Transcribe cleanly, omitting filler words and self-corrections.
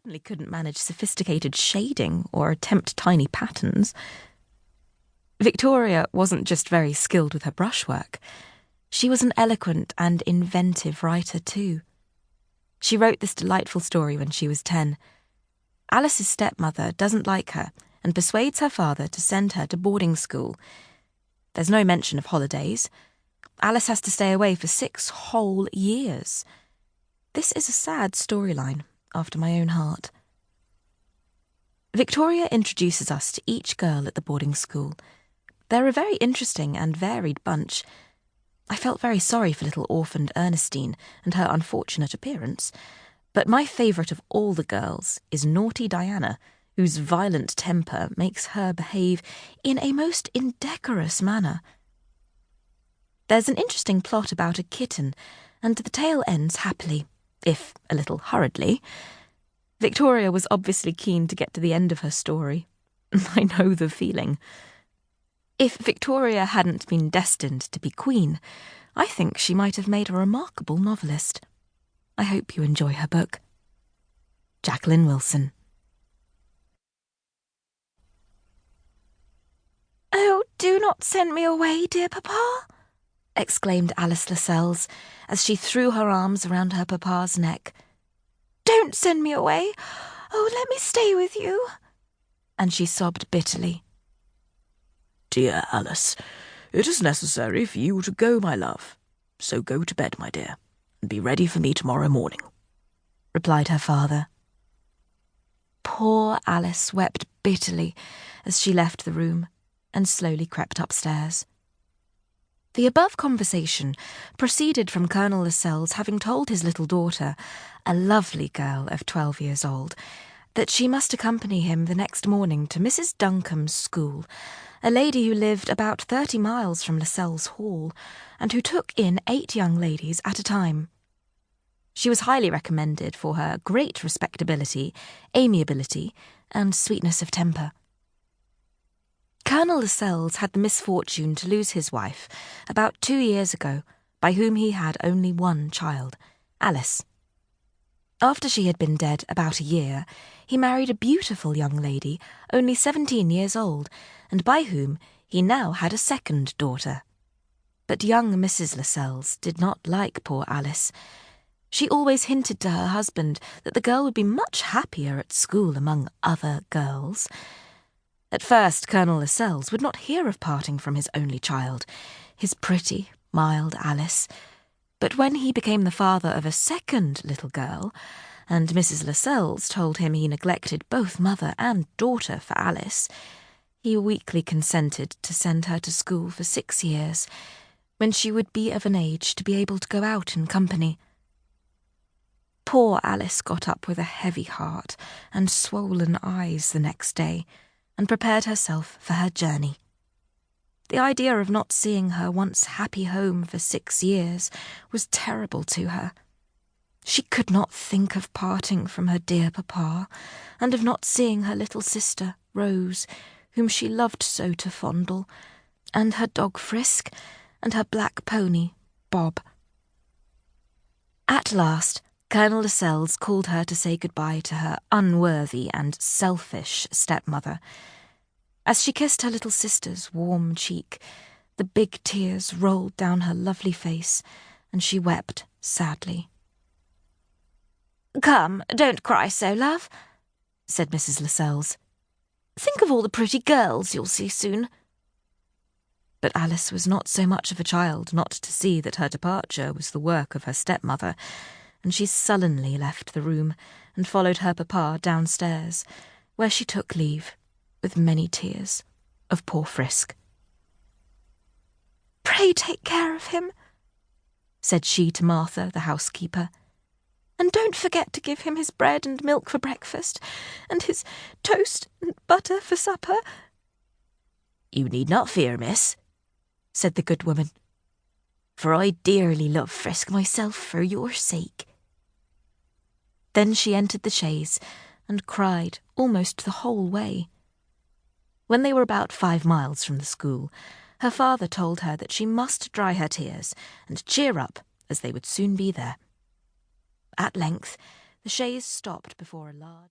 certainly couldn't manage sophisticated shading or attempt tiny patterns. Victoria wasn't just very skilled with her brushwork. She was an eloquent and inventive writer too. She wrote this delightful story when she was 10. Alice's stepmother doesn't like her and persuades her father to send her to boarding school. There's no mention of holidays. Alice has to stay away for 6 whole years. This is a sad storyline, after my own heart. Victoria introduces us to each girl at the boarding school. They're a very interesting and varied bunch. I felt very sorry for little orphaned Ernestine and her unfortunate appearance, but my favourite of all the girls is naughty Diana, whose violent temper makes her behave in a most indecorous manner. There's an interesting plot about a kitten, and the tale ends happily, if a little hurriedly. Victoria was obviously keen to get to the end of her story. I know the feeling. If Victoria hadn't been destined to be queen, I think she might have made a remarkable novelist. I hope you enjoy her book. Jacqueline Wilson. "Oh, do not send me away, dear papa," exclaimed Alice Laselles as she threw her arms around her papa's neck. "Don't send me away. Oh, let me stay with you." And she sobbed bitterly. "Dear Alice, it is necessary for you to go, my love. So go to bed, my dear, and be ready for me tomorrow morning," replied her father. Poor Alice wept bitterly as she left the room and slowly crept upstairs. The above conversation proceeded from Colonel Laselles having told his little daughter, a lovely girl of 12 years old, that she must accompany him the next morning to Mrs. Duncombe's school, a lady who lived about 30 miles from Lascelles Hall, and who took in 8 young ladies at a time. She was highly recommended for her great respectability, amiability, and sweetness of temper. Colonel Laselles had the misfortune to lose his wife about 2 years ago, by whom he had only one child, Alice. After she had been dead about a year, he married a beautiful young lady, only 17 years old, and by whom he now had a second daughter. But young Mrs. Laselles did not like poor Alice. She always hinted to her husband that the girl would be much happier at school among other girls. At first, Colonel Laselles would not hear of parting from his only child, his pretty, mild Alice. But when he became the father of a second little girl, and Mrs. Laselles told him he neglected both mother and daughter for Alice, he weakly consented to send her to school for 6 years, when she would be of an age to be able to go out in company. Poor Alice got up with a heavy heart and swollen eyes the next day, and prepared herself for her journey. The idea of not seeing her once happy home for 6 years was terrible to her. She could not think of parting from her dear papa, and of not seeing her little sister, Rose, whom she loved so to fondle, and her dog Frisk, and her black pony, Bob. At last, Colonel Laselles called her to say goodbye to her unworthy and selfish stepmother. As she kissed her little sister's warm cheek, the big tears rolled down her lovely face, and she wept sadly. "Come, don't cry so, love," said Mrs. Laselles. "Think of all the pretty girls you'll see soon." But Alice was not so much of a child not to see that her departure was the work of her stepmother, and she sullenly left the room and followed her papa downstairs, where she took leave, with many tears, of poor Frisk. "Pray take care of him," said she to Martha, the housekeeper, "and don't forget to give him his bread and milk for breakfast, and his toast and butter for supper." "You need not fear, miss," said the good woman, "for I dearly love Frisk myself for your sake." Then she entered the chaise and cried almost the whole way. When they were about 5 miles from the school, her father told her that she must dry her tears and cheer up, as they would soon be there. At length, the chaise stopped before a large